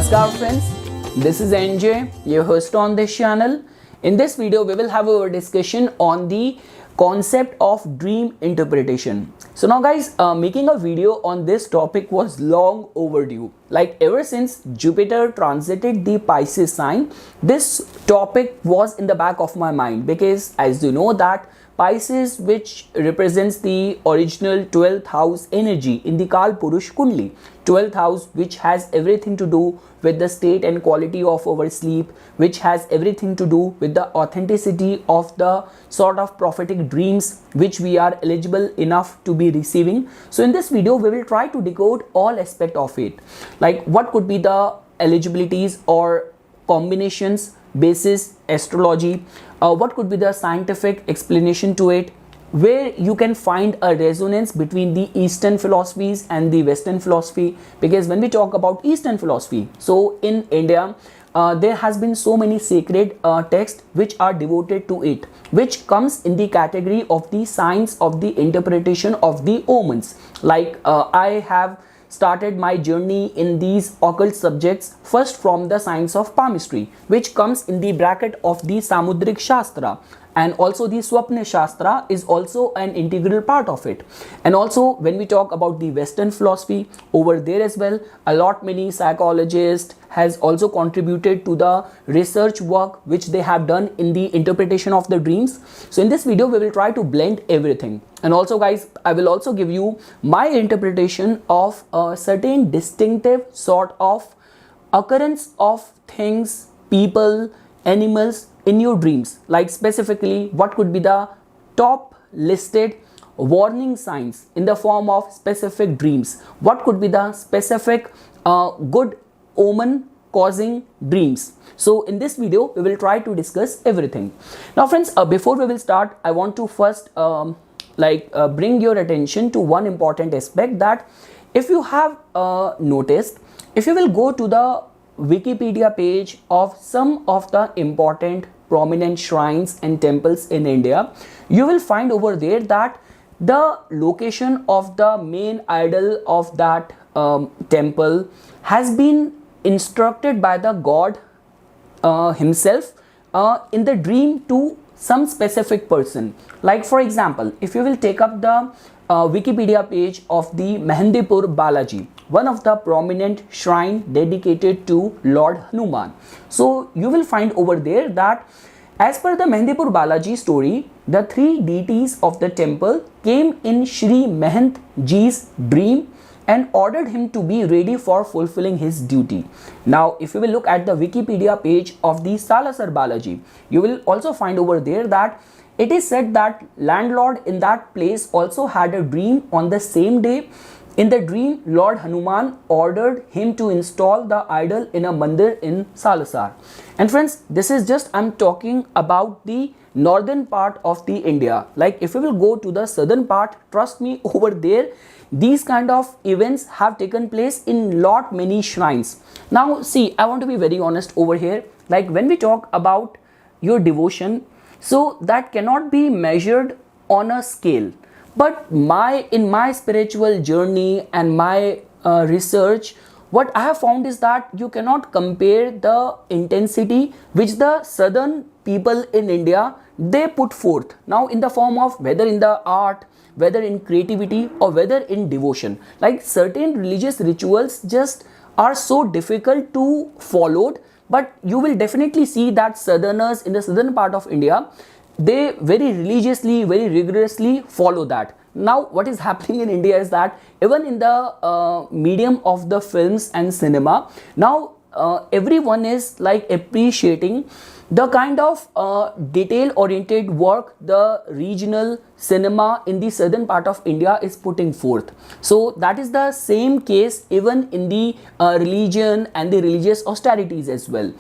Namaskar friends, this is NJ, your host on this channel. In this video, we will have a discussion on the concept of dream interpretation. So now guys, making a video on this topic was long overdue. Like ever since Jupiter transited the Pisces sign, this topic was in the back of my mind because as you know that Pisces, which represents the original 12th house energy in the Kal Purush Kundli, 12th house which has everything to do with the state and quality of our sleep, which has everything to do with the authenticity of the sort of prophetic dreams which we are eligible enough to be receiving. So in this video, we will try to decode all aspect of it, like what could be the eligibilities or combinations basis astrology, what could be the scientific explanation to it, where you can find a resonance between the Eastern philosophies and the Western philosophy. Because when we talk about Eastern philosophy, so in India there has been so many sacred texts which are devoted to it, which comes in the category of the science of the interpretation of the omens. Like I have started my journey in these occult subjects first from the science of palmistry, which comes in the bracket of the Samudrik Shastra, and also the Swapna Shastra is also an integral part of it. And also when we talk about the Western philosophy, over there as well a lot many psychologists has also contributed to the research work which they have done in the interpretation of the dreams. So in this video we will try to blend everything. And also guys, I will also give you my interpretation of a certain distinctive sort of occurrence of things, people, animals in your dreams. Like specifically what could be the top listed warning signs in the form of specific dreams, what could be the specific good omen causing dreams. So in this video we will try to discuss everything. Now friends, before we will start, I want to first bring your attention to one important aspect, that if you have noticed, if you will go to the Wikipedia page of some of the important prominent shrines and temples in India, you will find over there that the location of the main idol of that temple has been instructed by the god himself in the dream to some specific person. Like for example, if you will take up the Wikipedia page of the Mehendipur Balaji, one of the prominent shrine dedicated to Lord Hanuman. So you will find over there that as per the Mehendipur Balaji story, the three deities of the temple came in Shri Mehant Ji's dream and ordered him to be ready for fulfilling his duty. Now, if you will look at the Wikipedia page of the Salasar Balaji, you will also find over there that it is said that landlord in that place also had a dream on the same day. In the dream, Lord Hanuman ordered him to install the idol in a mandir in Salasar. And friends, this is just, I'm talking about the northern part of the India. Like if you will go to the southern part, trust me, over there these kind of events have taken place in lot many shrines. Now see, I want to be very honest over here. Like when we talk about your devotion, so that cannot be measured on a scale. But in my spiritual journey and my research, what I have found is that you cannot compare the intensity which the southern people in India they put forth now in the form of whether in the art, whether in creativity, or whether in devotion. Like certain religious rituals just are so difficult to follow, but you will definitely see that southerners in the southern part of India, they very religiously, very rigorously follow that. Now what is happening in India is that even in the medium of the films and cinema, now everyone is like appreciating the kind of detail oriented work the regional cinema in the southern part of India is putting forth. So that is the same case even in the religion and the religious austerities as well.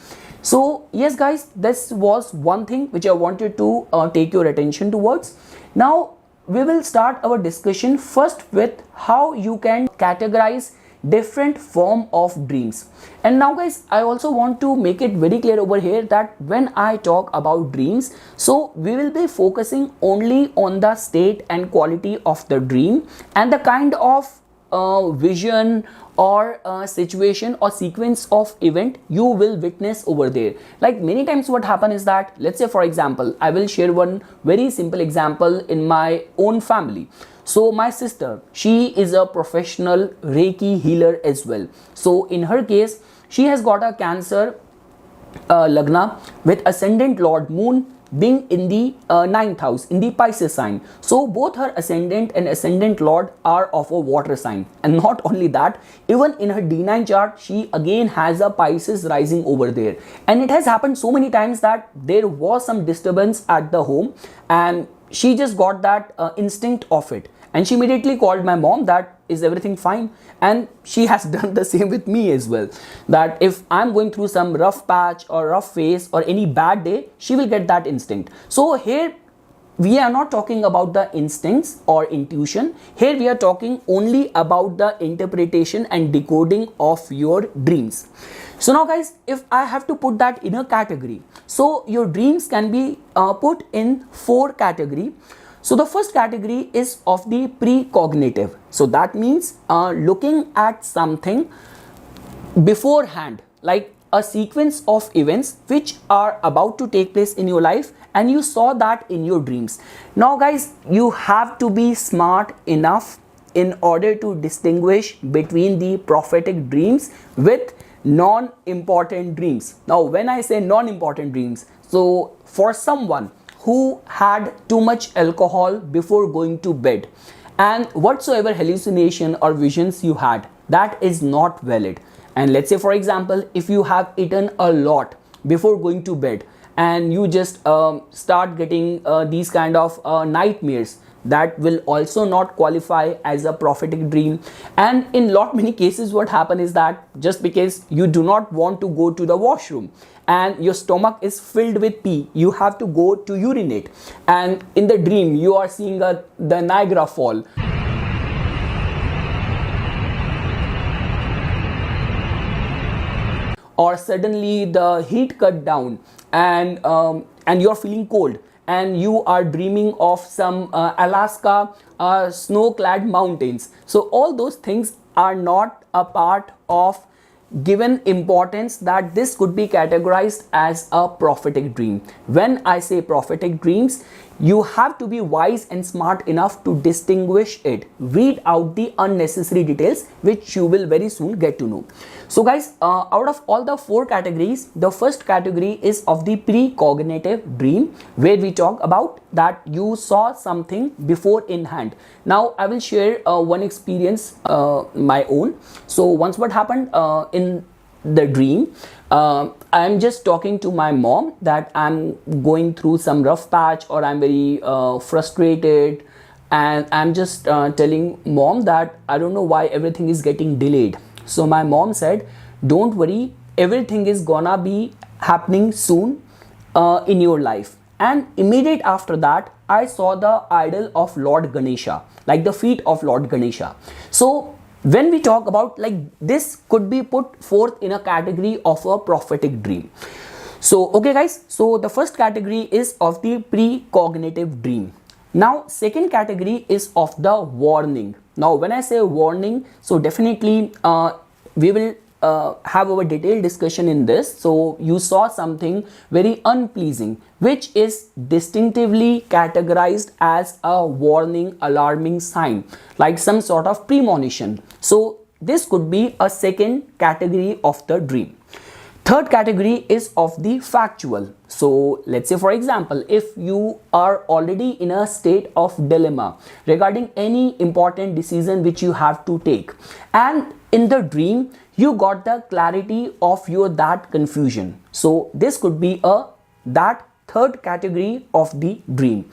So yes guys, this was one thing which I wanted to take your attention towards. Now we will start our discussion first with how you can categorize different form of dreams. And now guys, I also want to make it very clear over here that when I talk about dreams, so we will be focusing only on the state and quality of the dream and the kind of vision or a situation or sequence of event you will witness over there. Like many times what happen is that, let's say for example, I will share one very simple example in my own family. So my sister, she is a professional Reiki healer as well. So in her case, she has got a Cancer Lagna with ascendant Lord Moon being in the 9th house in the Pisces sign. So both her ascendant and ascendant Lord are of a water sign. And not only that, even in her D9 chart, she again has a Pisces rising over there. And it has happened so many times that there was some disturbance at the home and she just got that instinct of it. And she immediately called my mom that, is everything fine? And she has done the same with me as well. That if I'm going through some rough patch or rough phase or any bad day, she will get that instinct. So here we are not talking about the instincts or intuition. Here we are talking only about the interpretation and decoding of your dreams. So now guys, if I have to put that in a category, so your dreams can be put in 4 categories. So the first category is of the precognitive. So that means looking at something beforehand, like a sequence of events which are about to take place in your life and you saw that in your dreams. Now guys, you have to be smart enough in order to distinguish between the prophetic dreams with non-important dreams. Now when I say non-important dreams, so for someone who had too much alcohol before going to bed and whatsoever hallucination or visions you had, that is not valid. And let's say for example, if you have eaten a lot before going to bed and you just start getting these kind of nightmares, that will also not qualify as a prophetic dream. And in lot many cases what happen is that just because you do not want to go to the washroom and your stomach is filled with pee, you have to go to urinate, and in the dream you are seeing the Niagara Fall. Or suddenly the heat cut down and you're feeling cold and you are dreaming of some Alaska snow-clad mountains. So all those things are not a part of given importance that this could be categorized as a prophetic dream. When I say prophetic dreams, you have to be wise and smart enough to distinguish it. Weed out the unnecessary details which you will very soon get to know. So guys, out of all the 4 categories, the first category is of the precognitive dream, where we talk about that you saw something before in hand. Now I will share one experience my own. So once what happened in the dream, I'm just talking to my mom that I'm going through some rough patch or I'm very frustrated, and I'm just telling mom that I don't know why everything is getting delayed. So my mom said, don't worry, everything is gonna be happening soon in your life. And immediate after that, I saw the idol of Lord Ganesha, like the feet of Lord Ganesha. So when we talk about, like, this could be put forth in a category of a prophetic dream. So okay guys, so the first category is of the precognitive dream. Now second category is of the warning. Now when I say warning, so definitely we will have our detailed discussion in this. So you saw something very unpleasing which is distinctively categorized as a warning, alarming sign, like some sort of premonition. So this could be a second category of the dream. Third category is of the factual. So let's say for example, if you are already in a state of dilemma regarding any important decision which you have to take, and in the dream you got the clarity of your that confusion. So this could be that third category of the dream.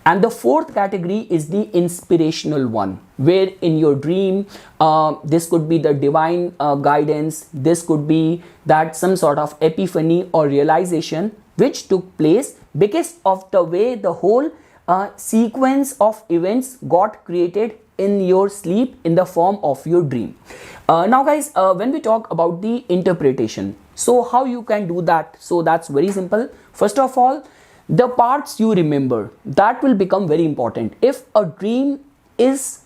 And the fourth category is the inspirational one, where in your dream this could be the divine guidance, this could be that some sort of epiphany or realization which took place because of the way the whole sequence of events got created in your sleep in the form of your dream. Now guys, when we talk about the interpretation, so how you can do that? So that's very simple. First of all, the parts you remember, that will become very important. If a dream is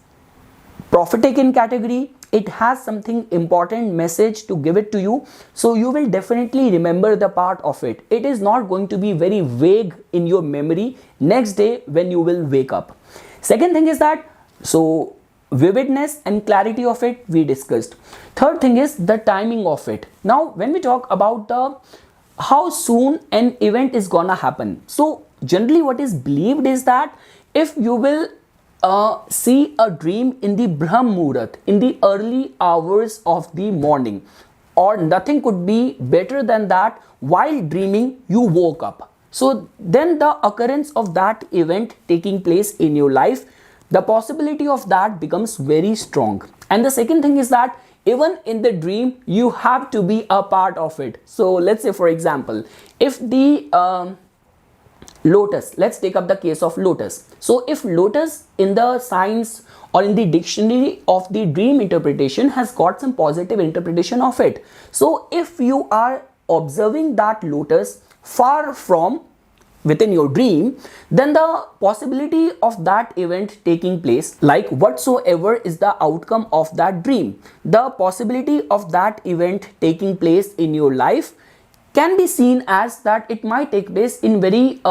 prophetic in category it has something important message to give it to you, so you will definitely remember the part of it. It is not going to be very vague in your memory next day when you will wake up. Second thing is that, so vividness and clarity of it we discussed. Third thing is the timing of it. Now when we talk about the how soon an event is gonna happen, so generally what is believed is that if you will see a dream in the Brahm Muhurat, in the early hours of the morning, or nothing could be better than that, while dreaming you woke up, so then the occurrence of that event taking place in your life, the possibility of that becomes very strong. And the second thing is that even in the dream you have to be a part of it. So let's say, for example, if the lotus, let's take up the case of lotus. So if lotus in the science or in the dictionary of the dream interpretation has got some positive interpretation of it, so if you are observing that lotus far from within your dream, then the possibility of that event taking place, like whatsoever is the outcome of that dream, the possibility of that event taking place in your life can be seen as that it might take place in very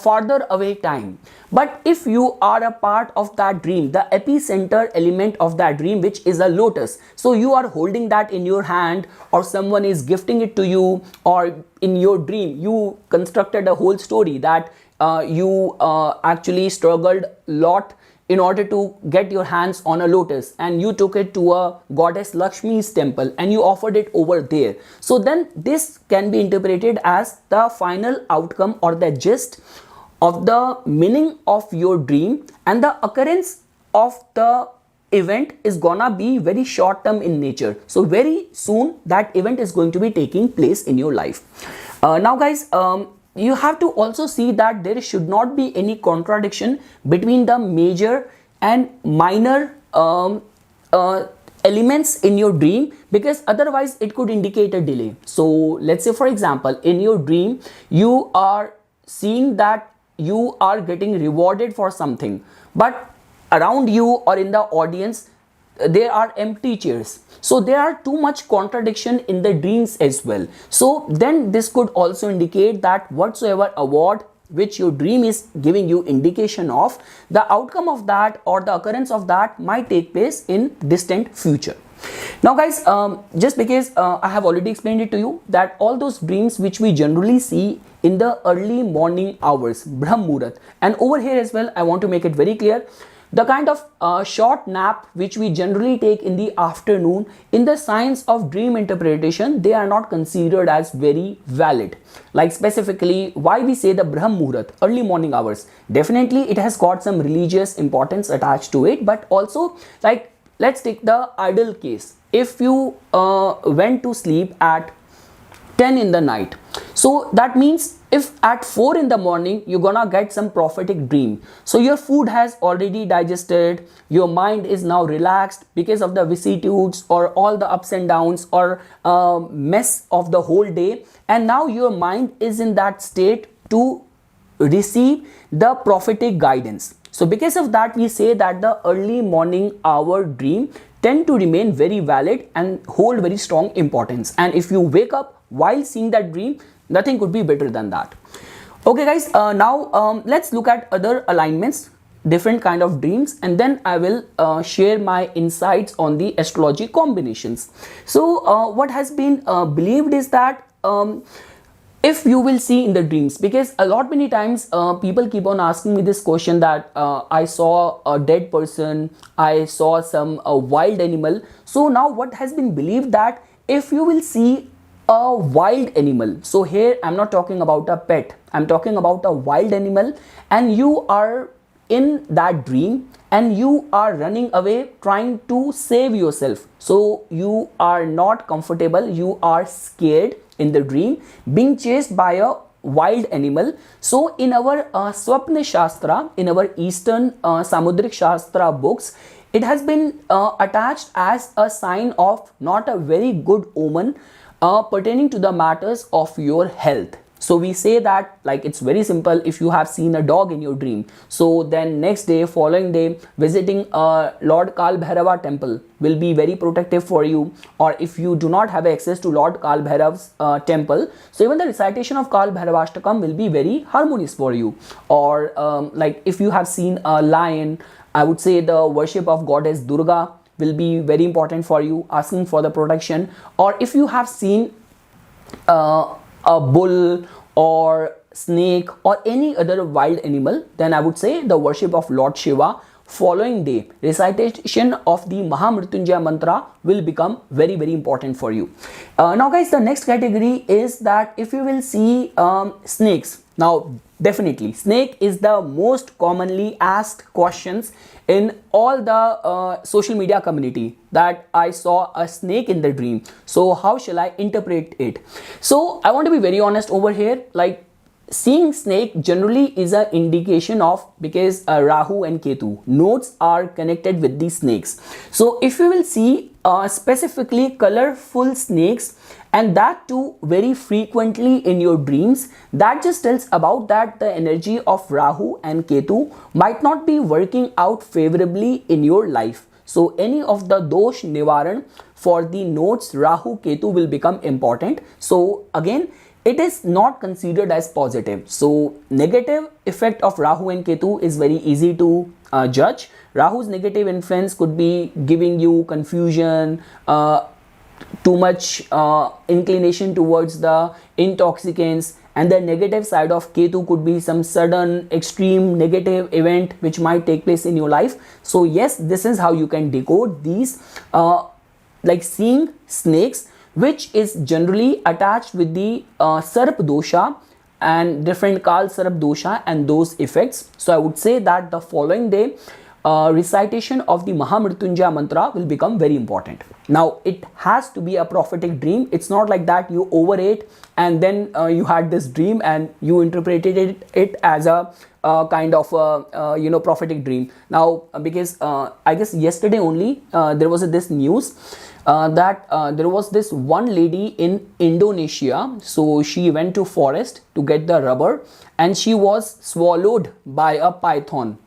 farther away time. But if you are a part of that dream, the epicenter element of that dream, which is a lotus, so you are holding that in your hand, or someone is gifting it to you, or in your dream you constructed a whole story that you actually struggled a lot in order to get your hands on a lotus, and you took it to a goddess Lakshmi's temple and you offered it over there. So then this can be interpreted as the final outcome or the gist of the meaning of your dream, and the occurrence of the event is gonna be very short term in nature. So very soon that event is going to be taking place in your life. Now guys, you have to also see that there should not be any contradiction between the major and minor elements in your dream, because otherwise it could indicate a delay. So let's say, for example, in your dream you are seeing that you are getting rewarded for something, but around you or in the audience there are empty chairs, so there are too much contradiction in the dreams as well. So then this could also indicate that whatsoever award which your dream is giving you indication of, the outcome of that or the occurrence of that might take place in distant future. Now guys, just because I have already explained it to you that all those dreams which we generally see in the early morning hours, Brahm Muhurat, and over here as well I want to make it very clear, the kind of short nap which we generally take in the afternoon, in the science of dream interpretation, they are not considered as very valid. Like specifically why we say the Brahm Muhurat, early morning hours, definitely it has got some religious importance attached to it, but also, like, let's take the ideal case. If you went to sleep at 10 in the night, so that means if at 4 in the morning you're gonna get some prophetic dream, so your food has already digested, your mind is now relaxed because of the vicissitudes or all the ups and downs or mess of the whole day, and now your mind is in that state to receive the prophetic guidance. So because of that we say that the early morning hour dream tend to remain very valid and hold very strong importance, and if you wake up while seeing that dream, nothing could be better than that. Okay guys, now let's look at other alignments, different kind of dreams, and then I will share my insights on the astrology combinations. So what has been believed is that if you will see in the dreams, because a lot many times people keep on asking me this question that I saw a dead person, I saw some wild animal. So now what has been believed that if you will see a wild animal, so here I'm not talking about a pet, I'm talking about a wild animal, and you are in that dream and you are running away trying to save yourself, so you are not comfortable, you are scared in the dream being chased by a wild animal. So in our Swapna Shastra, in our Eastern Samudrik Shastra books, it has been attached as a sign of not a very good omen pertaining to the matters of your health. So we say that, like, it's very simple. If you have seen a dog in your dream, so then next day, following day, visiting a Lord Kal Bhairava temple will be very protective for you. Or if you do not have access to Lord Kal Bhairav's temple, so even the recitation of Kal Bhairavashtakam will be very harmonious for you. Or like if you have seen a lion, I would say the worship of goddess Durga will be very important for you, asking for the protection. Or if you have seen a bull or snake or any other wild animal, then I would say the worship of Lord Shiva. Following day, recitation of the Mahamrityunjaya mantra will become very important for you. Now guys, the next category is that if you will see snakes. Now definitely snake is the most commonly asked questions in all the social media community, that I saw a snake in the dream, so how shall I interpret it? So I want to be very honest over here. Like, seeing snake generally is an indication of, because Rahu and Ketu nodes are connected with these snakes. So if you will see specifically colorful snakes, and that too very frequently in your dreams, that just tells about that the energy of Rahu and Ketu might not be working out favorably in your life. So any of the dosh nivaran for the nodes Rahu Ketu will become important. So again, it is not considered as positive. So negative effect of Rahu and Ketu is very easy to judge. Rahu's negative influence could be giving you confusion, too much inclination towards the intoxicants, and the negative side of Ketu could be some sudden extreme negative event which might take place in your life. So yes, this is how you can decode these like seeing snakes, which is generally attached with the Sarp dosha and different Kal Sarp dosha and those effects. So I would say that the following day recitation of the Mahamrityunjaya mantra will become very important. Now it has to be a prophetic dream. It's not like that you overate and then you had this dream and you interpreted it as a kind of prophetic dream. Now because I guess yesterday only there was this news that there was this one lady in Indonesia. So she went to forest to get the rubber and she was swallowed by a python.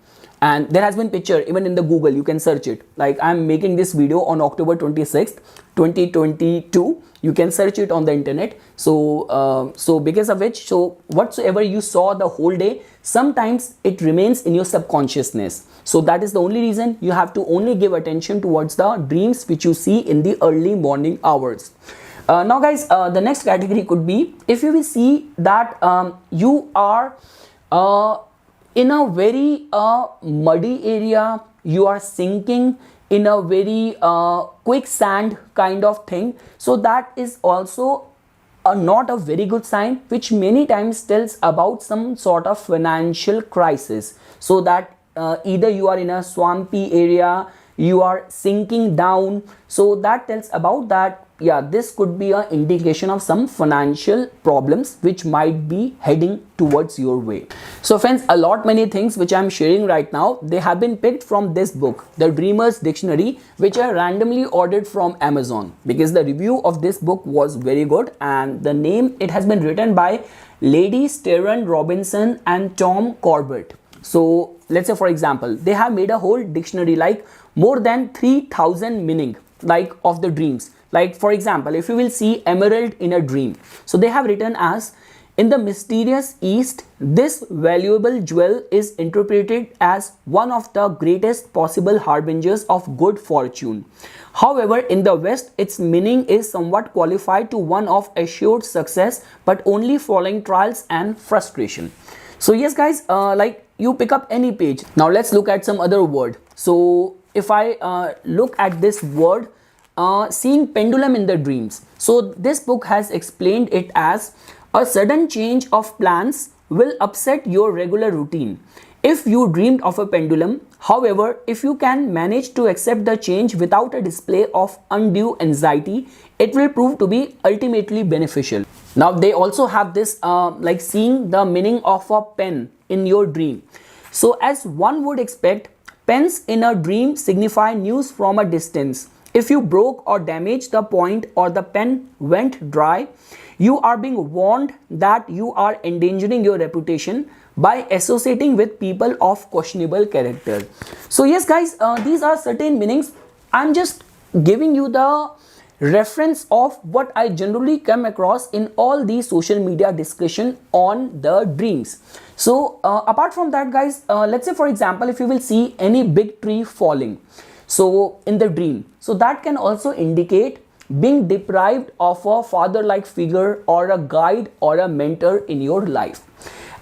And there has been picture even in the Google, you can search it. Like, I'm making this video on October 26th 2022. You can search it on the internet. So so because of which, so whatsoever you saw the whole day, sometimes it remains in your subconsciousness. So that is the only reason you have to only give attention towards the dreams which you see in the early morning hours. Now guys, the next category could be if you will see that you are in a very muddy area, you are sinking in a very quicksand kind of thing. So that is also not a very good sign, which many times tells about some sort of financial crisis. So that either you are in a swampy area, you are sinking down. So that tells about that, yeah, this could be an indication of some financial problems which might be heading towards your way. So friends, a lot many things which I am sharing right now, they have been picked from this book, The Dreamer's Dictionary, which I randomly ordered from Amazon because the review of this book was very good, and the name, it has been written by Lady Sterren Robinson and Tom Corbett. So let's say for example, they have made a whole dictionary, like more than 3,000 meaning like of the dreams. Like for example, if you will see emerald in a dream, so they have written as, in the mysterious east, this valuable jewel is interpreted as one of the greatest possible harbingers of good fortune. However, in the west, its meaning is somewhat qualified to one of assured success, but only following trials and frustration. So yes guys, like you pick up any page. Now let's look at some other word. So if I look at this word, seeing pendulum in the dreams. So this book has explained it as a sudden change of plans will upset your regular routine. If you dreamed of a pendulum, however, if you can manage to accept the change without a display of undue anxiety, it will prove to be ultimately beneficial. Now they also have this like seeing the meaning of a pen in your dream. So as one would expect, pens in a dream signify news from a distance. If you broke or damaged the point or the pen went dry, you are being warned that you are endangering your reputation by associating with people of questionable character. So yes guys, these are certain meanings. I'm just giving you the reference of what I generally come across in all the social media discussion on the dreams. So apart from that guys, let's say for example, if you will see any big tree falling, so in the dream, so that can also indicate being deprived of a father-like figure or a guide or a mentor in your life.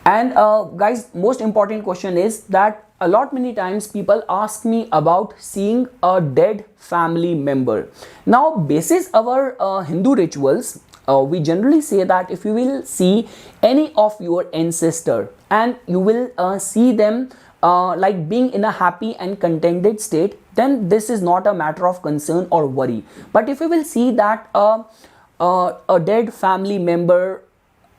And guys, most important question is that a lot many times people ask me about seeing a dead family member. Now basis our Hindu rituals, we generally say that if you will see any of your ancestor and you will see them like being in a happy and contented state, then this is not a matter of concern or worry. But if you will see that a dead family member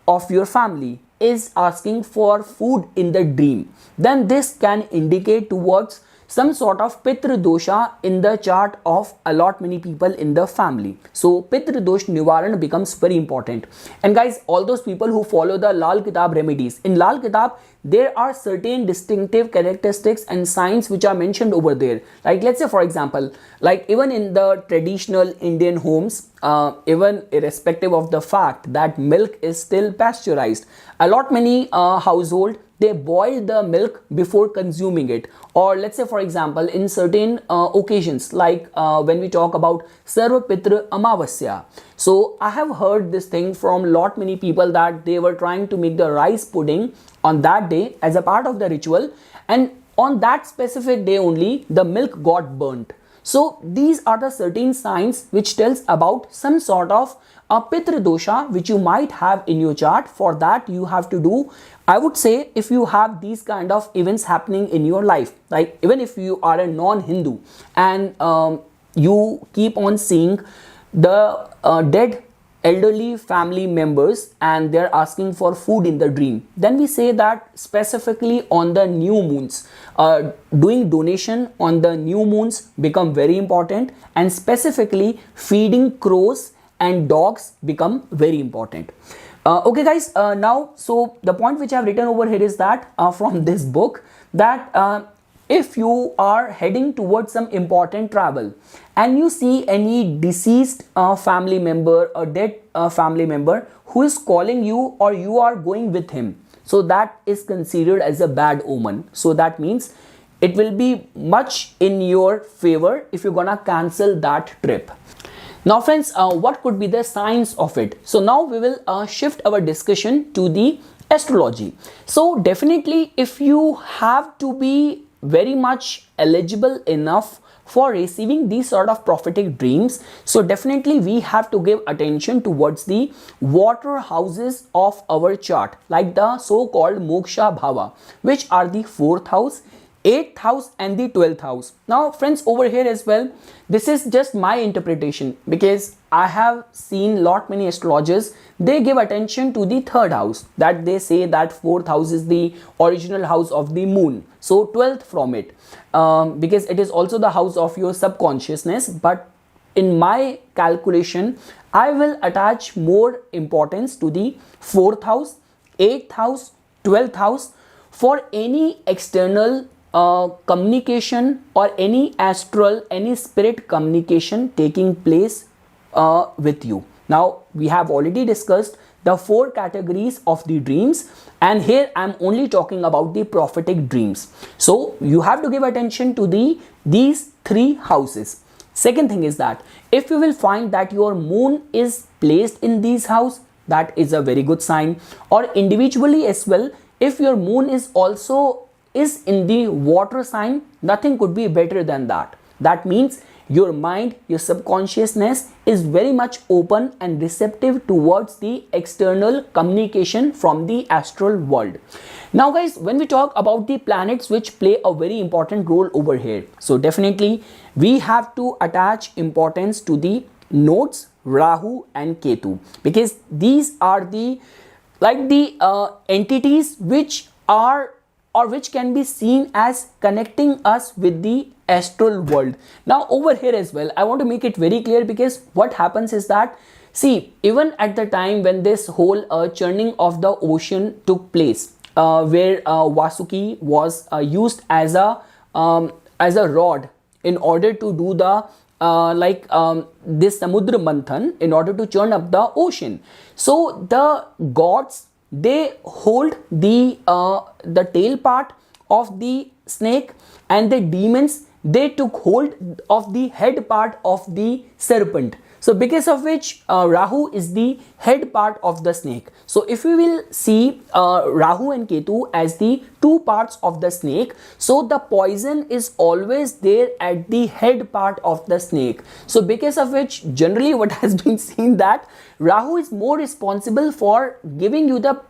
of your family is asking for food in the dream, then this can indicate towards some sort of Pitra dosha in the chart of a lot many people in the family. So Pitra dosh nivaran becomes very important. And guys, all those people who follow the Lal Kitab remedies, in Lal Kitab there are certain distinctive characteristics and signs which are mentioned over there. Like let's say for example, like even in the traditional Indian homes, even irrespective of the fact that milk is still pasteurized, a lot many household, they boil the milk before consuming it. Or let's say for example, in certain occasions, like when we talk about Sarva Pitra Amavasya. So I have heard this thing from lot many people that they were trying to make the rice pudding on that day as a part of the ritual, and on that specific day only the milk got burnt. So these are the certain signs which tells about some sort of a Pitra dosha which you might have in your chart. For that you have to do, I would say, if you have these kind of events happening in your life, like even if you are a non-Hindu and you keep on seeing the dead elderly family members and they're asking for food in the dream, then we say that specifically on the new moons, doing donation on the new moons become very important, and specifically feeding crows and dogs become very important. Okay guys, now so the point which I have written over here is that from this book, that if you are heading towards some important travel and you see any deceased family member or dead family member who is calling you or you are going with him, so that is considered as a bad omen. So that means it will be much in your favor if you're gonna cancel that trip. Now friends, what could be the signs of it? So now we will shift our discussion to the astrology. So definitely if you have to be very much eligible enough for receiving these sort of prophetic dreams, so definitely we have to give attention towards the water houses of our chart, like the so-called moksha bhava, which are the 4th house, 8th house and the 12th house. Now friends, over here as well, this is just my interpretation, because I have seen lot many astrologers, they give attention to the 3rd house, that they say that 4th house is the original house of the moon, so 12th from it, because it is also the house of your subconsciousness. But in my calculation, I will attach more importance to the 4th house, 8th house, 12th house for any external communication or any astral, any spirit communication taking place with you. Now we have already discussed the 4 categories of the dreams, and here I am only talking about the prophetic dreams. So you have to give attention to these 3 houses. Second thing is that if you will find that your moon is placed in these house, that is a very good sign. Or individually as well, if your moon is also in the water sign, nothing could be better than that. That means your mind, your subconsciousness is very much open and receptive towards the external communication from the astral world. Now guys, when we talk about the planets which play a very important role over here, so definitely we have to attach importance to the nodes Rahu and Ketu, because these are the entities which are or which can be seen as connecting us with the astral world. Now over here as well, I want to make it very clear, because what happens is that See, even at the time when this whole churning of the ocean took place, where Vasuki was used as a rod in order to do the this Samudra Manthan, in order to churn up the ocean. So the gods, they hold the tail part of the snake, and the demons, they took hold of the head part of the serpent. So because of which Rahu is the head part of the snake. So if we will see Rahu and Ketu as the two parts of the snake, so the poison is always there at the head part of the snake. So because of which generally what has been seen, that Rahu is more responsible for giving you the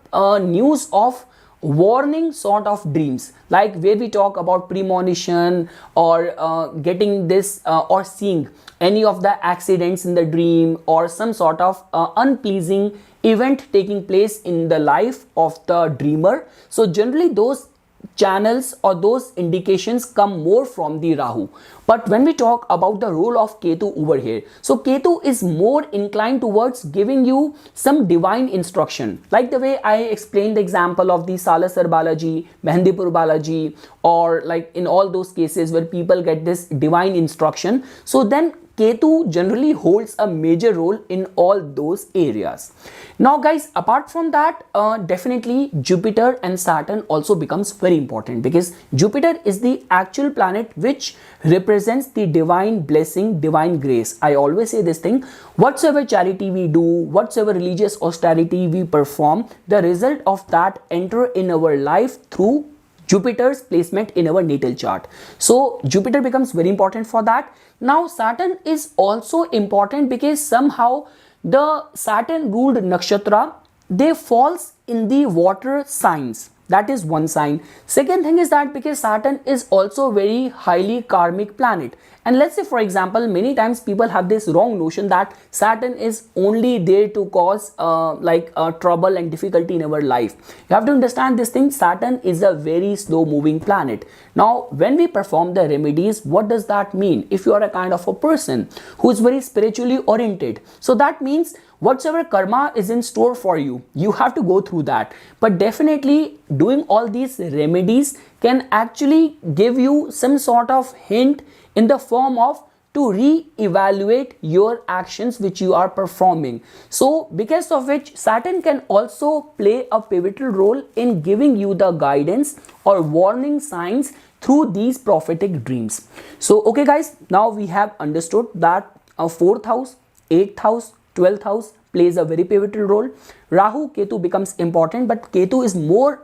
news of warning sort of dreams, like where we talk about premonition, or getting this or seeing any of the accidents in the dream, or some sort of unpleasing event taking place in the life of the dreamer. So generally those channels or those indications come more from the Rahu. But when we talk about the role of Ketu over here, so Ketu is more inclined towards giving you some divine instruction, like the way I explained the example of the Salasar Balaji, Mehendipur Balaji, or like in all those cases where people get this divine instruction. So then Ketu generally holds a major role in all those areas. Now guys, apart from that, definitely Jupiter and Saturn also becomes very important, because Jupiter is the actual planet which represents the divine blessing, divine grace. I always say this thing: whatsoever charity we do, whatsoever religious austerity we perform, the result of that enter in our life through Jupiter's placement in our natal chart. So Jupiter becomes very important for that. Now Saturn is also important because somehow the Saturn ruled nakshatra, they falls in the water signs. That is one sign. Second thing is that because Saturn is also very highly karmic planet, and let's say for example, many times people have this wrong notion that Saturn is only there to cause trouble and difficulty in our life. You have to understand this thing: Saturn is a very slow moving planet. Now when we perform the remedies, what does that mean? If you are a kind of a person who is very spiritually oriented, so that means whatsoever karma is in store for you, you have to go through that. But definitely doing all these remedies can actually give you some sort of hint in the form of to re-evaluate your actions which you are performing. So because of which Saturn can also play a pivotal role in giving you the guidance or warning signs through these prophetic dreams. So okay guys, now we have understood that a 4th house, 8th house, 12th house plays a very pivotal role. Rahu, Ketu becomes important, but Ketu is more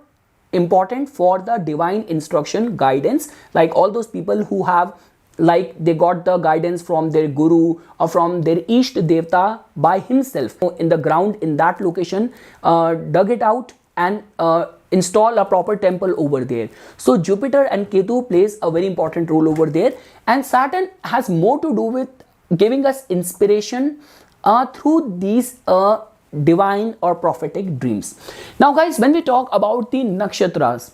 important for the divine instruction, guidance, like all those people who have, like they got the guidance from their guru or from their Ishta Devta by himself in the ground in that location, dug it out and install a proper temple over there. So Jupiter and Ketu plays a very important role over there, and Saturn has more to do with giving us inspiration through these divine or prophetic dreams. Now guys, when we talk about the nakshatras,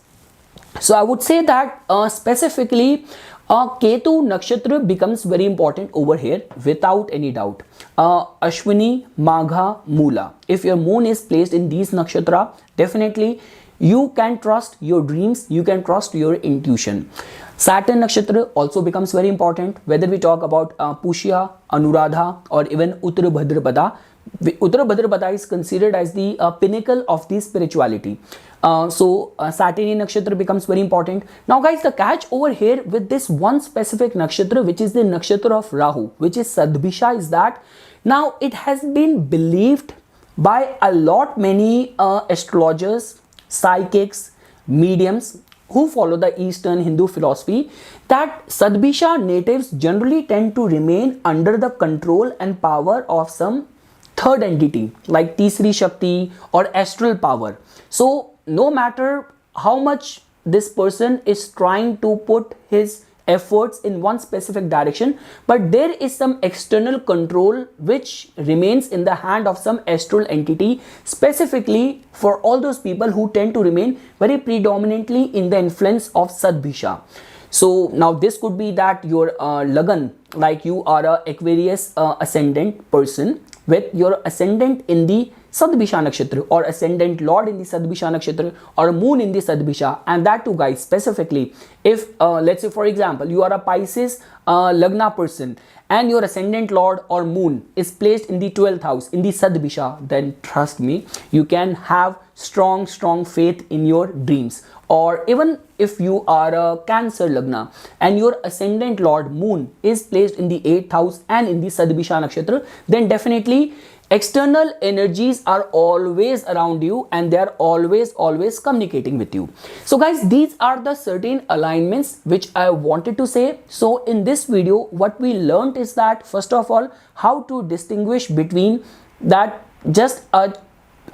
so I would say that specifically Ketu nakshatra becomes very important over here without any doubt. Ashwini, Magha, Mula. If your moon is placed in these nakshatra, definitely you can trust your dreams, you can trust your intuition. Saturn nakshatra also becomes very important, whether we talk about Pushya, Anuradha, or even Uttara Bhadrapada. Uttara Bhadrapada is considered as the pinnacle of the spirituality. So Saturnian nakshatra becomes very important. Now guys, the catch over here with this one specific nakshatra, which is the nakshatra of Rahu, which is Sadbhisha, is that now it has been believed by a lot many astrologers, psychics, mediums who follow the Eastern Hindu philosophy, that Sadbhisha natives generally tend to remain under the control and power of some third entity like Tisri Shakti or astral power. So no matter how much this person is trying to put his efforts in one specific direction, but there is some external control which remains in the hand of some astral entity, specifically for all those people who tend to remain very predominantly in the influence of Sadbhisha. So now this could be that your Lagan, like you are a Aquarius ascendant person, with your ascendant in the Sadbisha Nakshatra or ascendant lord in the Sadbisha Nakshatra or moon in the Sadbisha, and that too guys specifically if let's say for example you are a Pisces Lagna person and your ascendant lord or moon is placed in the 12th house in the Sadbisha, then trust me, you can have strong faith in your dreams. Or even if you are a Cancer Lagna and your ascendant lord moon is placed in the 8th house and in the Sadbisha Nakshatra, then definitely external energies are always around you and they are always communicating with you. So guys, these are the certain alignments which I wanted to say. So in this video what we learned is that first of all, how to distinguish between that just a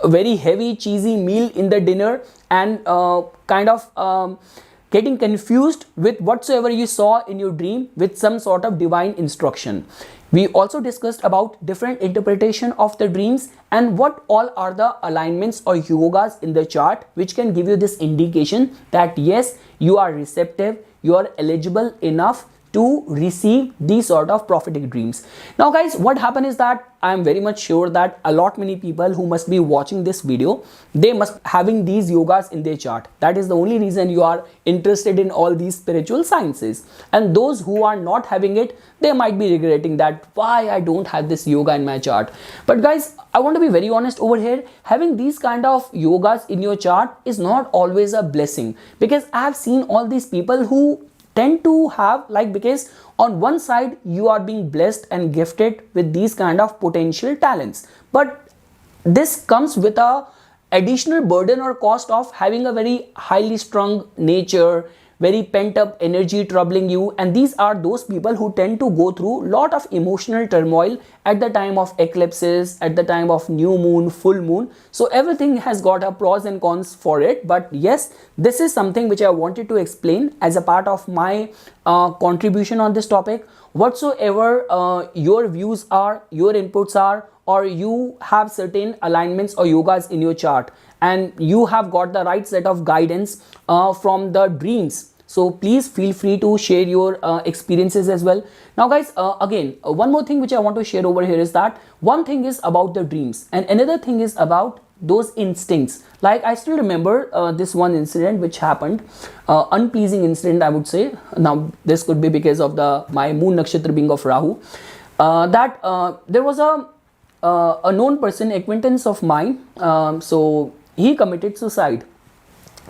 very heavy cheesy meal in the dinner and getting confused with whatsoever you saw in your dream with some sort of divine instruction. We also discussed about different interpretation of the dreams and what all are the alignments or yogas in the chart which can give you this indication that yes, you are receptive, you are eligible enough to receive these sort of prophetic dreams. Now guys, what happened is that I am very much sure that a lot many people who must be watching this video, they must having these yogas in their chart. That is the only reason you are interested in all these spiritual sciences. And those who are not having it, they might be regretting that why I don't have this yoga in my chart. But guys, I want to be very honest over here, having these kind of yogas in your chart is not always a blessing, because I have seen all these people who tend to have because on one side you are being blessed and gifted with these kind of potential talents, but this comes with a additional burden or cost of having a very highly strung nature, very pent up energy troubling you, and these are those people who tend to go through lot of emotional turmoil at the time of eclipses, at the time of new moon, full moon. So everything has got a pros and cons for it, but yes, this is something which I wanted to explain as a part of my contribution on this topic. Whatsoever your views are, your inputs are, or you have certain alignments or yogas in your chart and you have got the right set of guidance from the dreams, so please feel free to share your experiences as well. Now guys, again one more thing which I want to share over here is that one thing is about the dreams and another thing is about those instincts. Like I still remember this one incident which happened, unpleasing incident I would say. Now this could be because of my moon nakshatra being of Rahu, that there was a known person, acquaintance of mine, so he committed suicide.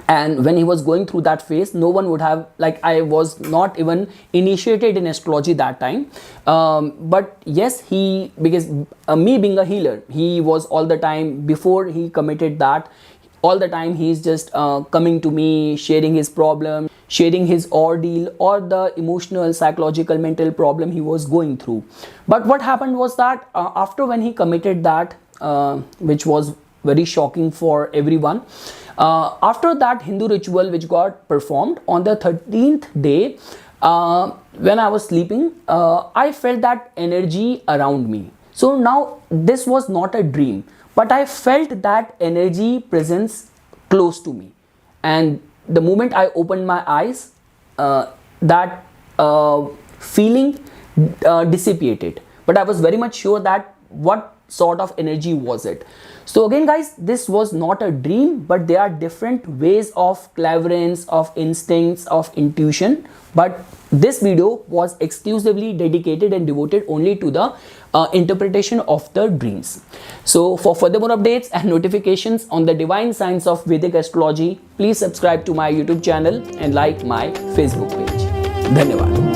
And when he was going through that phase, no one would have, I was not even initiated in astrology that time, but yes, because me being a healer, he was all the time, before he committed that, all the time he's just coming to me, sharing his problem, sharing his ordeal or the emotional, psychological, mental problem he was going through. But what happened was that after when he committed that, which was very shocking for everyone, after that Hindu ritual which got performed on the 13th day, when I was sleeping, I felt that energy around me. So now this was not a dream, but I felt that energy presence close to me, and the moment I opened my eyes, that feeling dissipated, but I was very much sure that what sort of energy was it. So again guys, this was not a dream, but there are different ways of cleverance, of instincts, of intuition, but this video was exclusively dedicated and devoted only to the interpretation of the dreams. So for further more updates and notifications on the divine science of Vedic astrology, please subscribe to my YouTube channel and like my Facebook page. Dhanyavad.